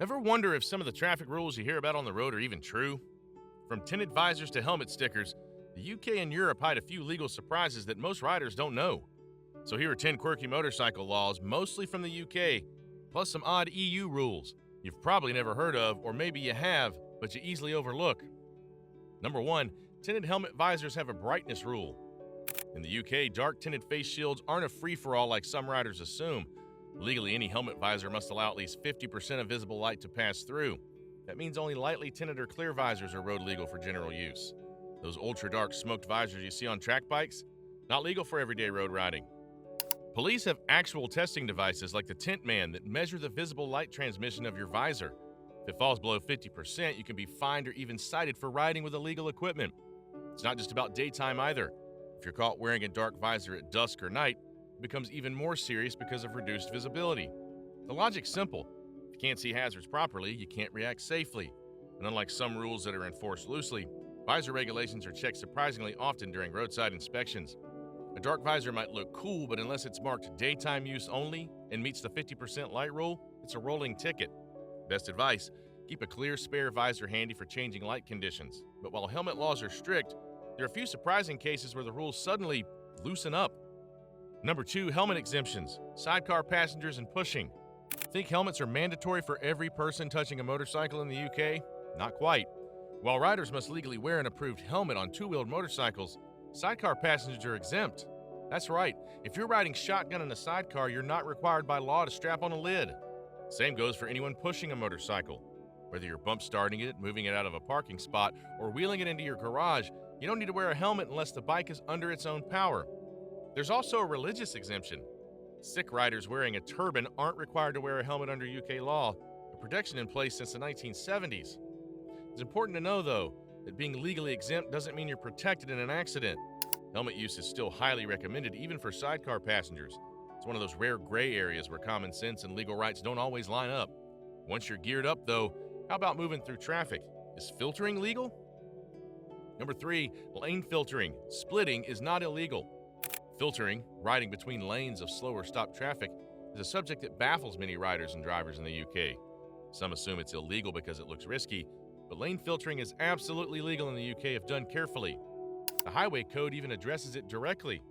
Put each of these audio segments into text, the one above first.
Ever wonder if some of the traffic rules you hear about on the road are even true? From tinted visors to helmet stickers, the UK and Europe hide a few legal surprises that most riders don't know. So here are 10 quirky motorcycle laws, mostly from the UK, plus some odd EU rules you've probably never heard of, or maybe you have, but you easily overlook. Number 1, tinted helmet visors have a brightness rule. In the UK, dark tinted face shields aren't a free-for-all like some riders assume. Legally, any helmet visor must allow at least 50% of visible light to pass through. That means only lightly tinted or clear visors are road legal for general use. Those ultra-dark smoked visors you see on track bikes? Not legal for everyday road riding. Police have actual testing devices like the Tint Man that measure the visible light transmission of your visor. If it falls below 50%, you can be fined or even cited for riding with illegal equipment. It's not just about daytime either. If you're caught wearing a dark visor at dusk or night, it becomes even more serious because of reduced visibility. The logic's simple. If you can't see hazards properly, you can't react safely. And unlike some rules that are enforced loosely, visor regulations are checked surprisingly often during roadside inspections. A dark visor might look cool, but unless it's marked daytime use only and meets the 50% light rule, it's a rolling ticket. Best advice, keep a clear spare visor handy for changing light conditions. But while helmet laws are strict, there are a few surprising cases where the rules suddenly loosen up. Number 2, helmet exemptions, sidecar passengers and pushing. Think helmets are mandatory for every person touching a motorcycle in the UK? Not quite. While riders must legally wear an approved helmet on two-wheeled motorcycles, sidecar passengers are exempt. That's right, if you're riding shotgun in a sidecar, you're not required by law to strap on a lid. Same goes for anyone pushing a motorcycle. Whether you're bump starting it, moving it out of a parking spot, or wheeling it into your garage, you don't need to wear a helmet unless the bike is under its own power. There's also a religious exemption. Sikh riders wearing a turban aren't required to wear a helmet under UK law, a protection in place since the 1970s. It's important to know, though, that being legally exempt doesn't mean you're protected in an accident. Helmet use is still highly recommended even for sidecar passengers. It's one of those rare gray areas where common sense and legal rights don't always line up. Once you're geared up, though, how about moving through traffic? Is filtering legal? Number 3, lane filtering. Splitting is not illegal. Filtering, riding between lanes of slow or stopped traffic, is a subject that baffles many riders and drivers in the UK. Some assume it's illegal because it looks risky, but lane filtering is absolutely legal in the UK if done carefully. The Highway Code even addresses it directly.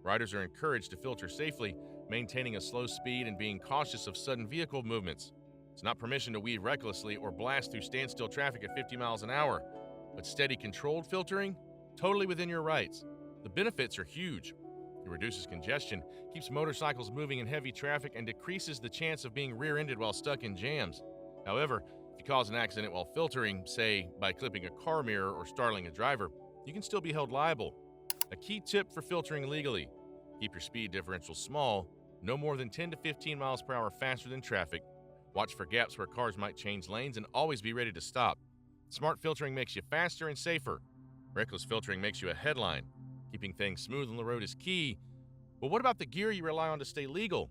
Riders are encouraged to filter safely, maintaining a slow speed and being cautious of sudden vehicle movements. It's not permission to weave recklessly or blast through standstill traffic at 50 miles an hour, but steady, controlled filtering, totally within your rights. The benefits are huge. It reduces congestion, keeps motorcycles moving in heavy traffic, and decreases the chance of being rear-ended while stuck in jams. However, if you cause an accident while filtering, say by clipping a car mirror or startling a driver, you can still be held liable. A key tip for filtering legally: keep your speed differential small, no more than 10 to 15 miles per hour faster than traffic. Watch for gaps where cars might change lanes and always be ready to stop. Smart filtering makes you faster and safer. Reckless filtering makes you a headline. Keeping things smooth on the road is key. But what about the gear you rely on to stay legal?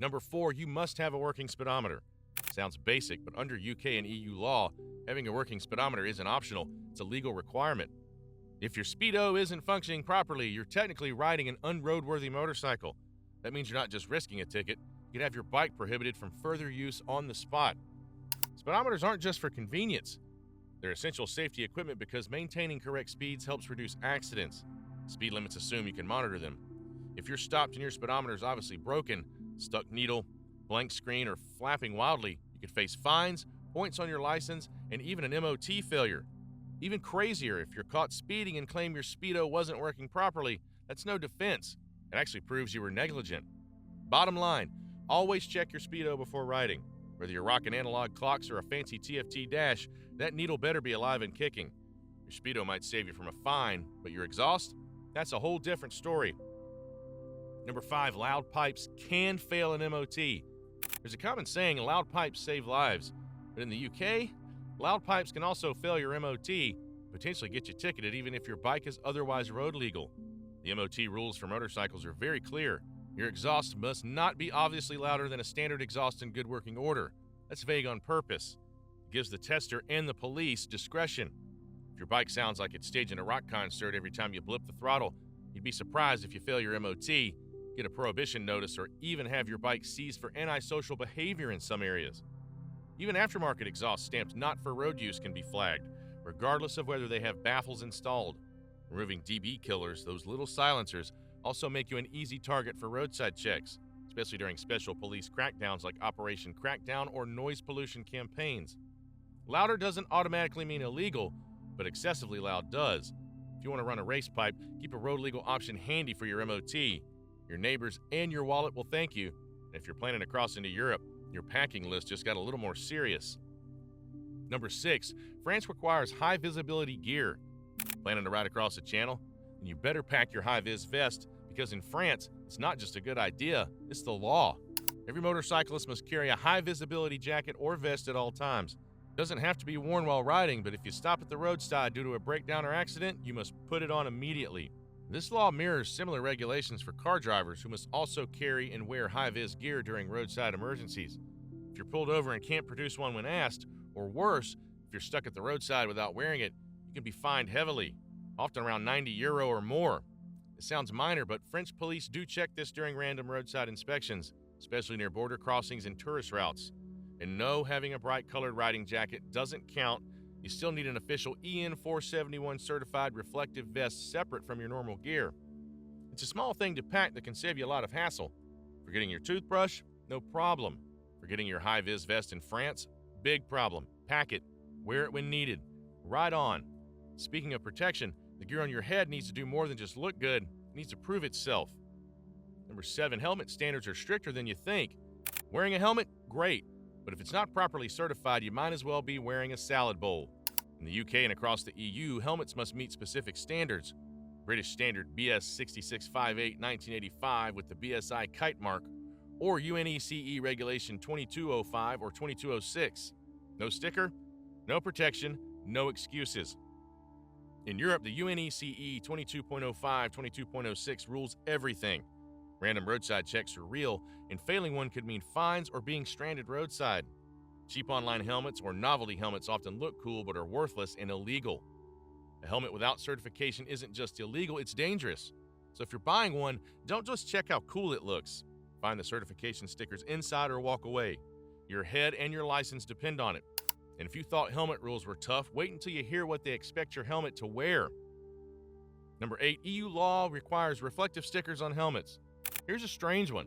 Number 4, you must have a working speedometer. Sounds basic, but under UK and EU law, having a working speedometer isn't optional, it's a legal requirement. If your speedo isn't functioning properly, you're technically riding an unroadworthy motorcycle. That means you're not just risking a ticket, you could have your bike prohibited from further use on the spot. Speedometers aren't just for convenience. They're essential safety equipment because maintaining correct speeds helps reduce accidents. Speed limits assume you can monitor them. If you're stopped and your speedometer is obviously broken, stuck needle, blank screen, or flapping wildly, you could face fines, points on your license, and even an MOT failure. Even crazier, if you're caught speeding and claim your speedo wasn't working properly, that's no defense. It actually proves you were negligent. Bottom line, always check your speedo before riding. Whether you're rocking analog clocks or a fancy TFT dash, that needle better be alive and kicking. Your speedo might save you from a fine, but your exhaust? That's a whole different story. Number 5, loud pipes can fail an MOT. There's a common saying, loud pipes save lives. But in the UK, loud pipes can also fail your MOT, potentially get you ticketed even if your bike is otherwise road legal. The MOT rules for motorcycles are very clear. Your exhaust must not be obviously louder than a standard exhaust in good working order. That's vague on purpose. It gives the tester and the police discretion. If your bike sounds like it's staging a rock concert every time you blip the throttle, you'd be surprised if you fail your MOT, get a prohibition notice, or even have your bike seized for antisocial behavior in some areas. Even aftermarket exhausts stamped not for road use can be flagged, regardless of whether they have baffles installed. Removing DB killers, those little silencers, also make you an easy target for roadside checks, especially during special police crackdowns like Operation Crackdown or noise pollution campaigns. Louder doesn't automatically mean illegal, but excessively loud does. If you want to run a race pipe, keep a road legal option handy for your MOT. Your neighbors and your wallet will thank you. And if you're planning to cross into Europe, your packing list just got a little more serious. Number 6, France requires high visibility gear. Planning to ride across the channel? Then you better pack your high-vis vest, because in France, it's not just a good idea, it's the law. Every motorcyclist must carry a high visibility jacket or vest at all times. It doesn't have to be worn while riding, but if you stop at the roadside due to a breakdown or accident, you must put it on immediately. This law mirrors similar regulations for car drivers who must also carry and wear high-vis gear during roadside emergencies. If you're pulled over and can't produce one when asked, or worse, if you're stuck at the roadside without wearing it, you can be fined heavily, often around €90 or more. It sounds minor, but French police do check this during random roadside inspections, especially near border crossings and tourist routes. And no, having a bright-colored riding jacket doesn't count. You still need an official EN 471 certified reflective vest separate from your normal gear. It's a small thing to pack that can save you a lot of hassle. Forgetting your toothbrush? No problem. Forgetting your high-vis vest in France? Big problem. Pack it. Wear it when needed. Ride on. Speaking of protection, the gear on your head needs to do more than just look good. It needs to prove itself. Number 7, helmet standards are stricter than you think. Wearing a helmet? Great. But if it's not properly certified, you might as well be wearing a salad bowl. In the UK and across the EU, helmets must meet specific standards. British Standard BS 6658 1985 with the BSI kite mark, or UNECE Regulation 2205 or 2206. No sticker, no protection, no excuses. In Europe, the UNECE 22.05-22.06 rules everything. Random roadside checks are real, and failing one could mean fines or being stranded roadside. Cheap online helmets or novelty helmets often look cool but are worthless and illegal. A helmet without certification isn't just illegal, it's dangerous. So if you're buying one, don't just check how cool it looks. Find the certification stickers inside or walk away. Your head and your license depend on it. And if you thought helmet rules were tough, wait until you hear what they expect your helmet to wear. Number 8, EU law requires reflective stickers on helmets. Here's a strange one.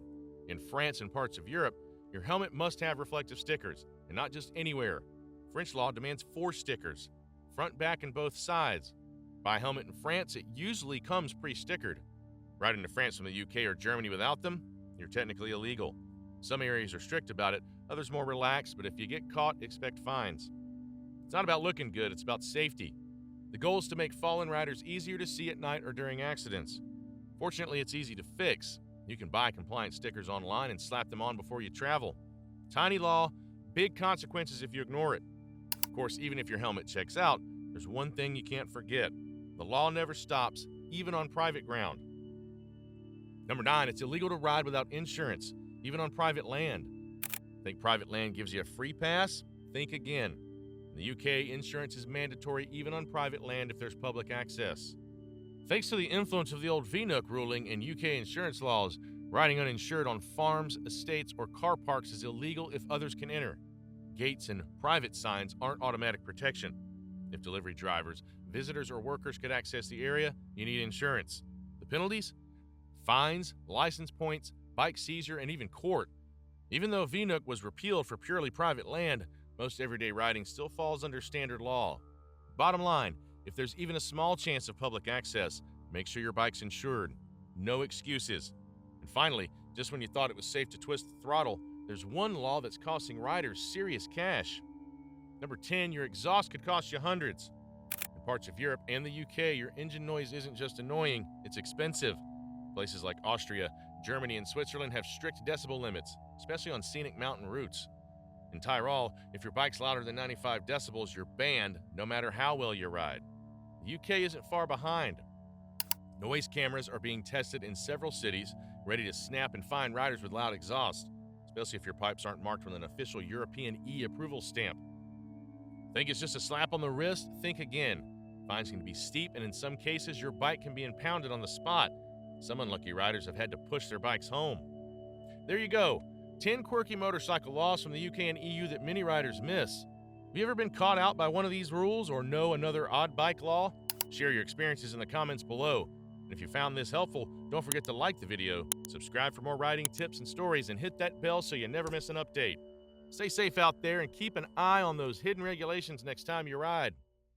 In France and parts of Europe, your helmet must have reflective stickers, and not just anywhere. French law demands 4 stickers, front, back, and both sides. Buy a helmet in France, it usually comes pre-stickered. Ride into France from the UK or Germany without them, you're technically illegal. Some areas are strict about it, others more relaxed, but if you get caught, expect fines. It's not about looking good, it's about safety. The goal is to make fallen riders easier to see at night or during accidents. Fortunately, it's easy to fix. You can buy compliant stickers online and slap them on before you travel. Tiny law, big consequences if you ignore it. Of course, even if your helmet checks out, there's one thing you can't forget. The law never stops, even on private ground. Number 9, it's illegal to ride without insurance, even on private land. Think private land gives you a free pass? Think again. In the UK, insurance is mandatory even on private land if there's public access. Thanks to the influence of the old VNUC ruling in UK insurance laws, riding uninsured on farms, estates, or car parks is illegal if others can enter. Gates and private signs aren't automatic protection. If delivery drivers, visitors, or workers could access the area, you need insurance. The penalties? Fines, license points, bike seizure, and even court. Even though VNUC was repealed for purely private land, most everyday riding still falls under standard law. Bottom line, if there's even a small chance of public access, make sure your bike's insured. No excuses. And finally, just when you thought it was safe to twist the throttle, there's one law that's costing riders serious cash. Number 10, your exhaust could cost you hundreds. In parts of Europe and the UK, your engine noise isn't just annoying, it's expensive. Places like Austria, Germany, and Switzerland have strict decibel limits, especially on scenic mountain routes. In Tyrol, if your bike's louder than 95 decibels, you're banned, no matter how well you ride. The UK isn't far behind. Noise cameras are being tested in several cities, ready to snap and fine riders with loud exhaust, especially if your pipes aren't marked with an official European E-approval stamp. Think it's just a slap on the wrist? Think again. Fines can be steep, and in some cases, your bike can be impounded on the spot. Some unlucky riders have had to push their bikes home. There you go. 10 quirky motorcycle laws from the UK and EU that many riders miss. Have you ever been caught out by one of these rules or know another odd bike law? Share your experiences in the comments below. And if you found this helpful, don't forget to like the video, subscribe for more riding tips and stories, and hit that bell so you never miss an update. Stay safe out there and keep an eye on those hidden regulations next time you ride.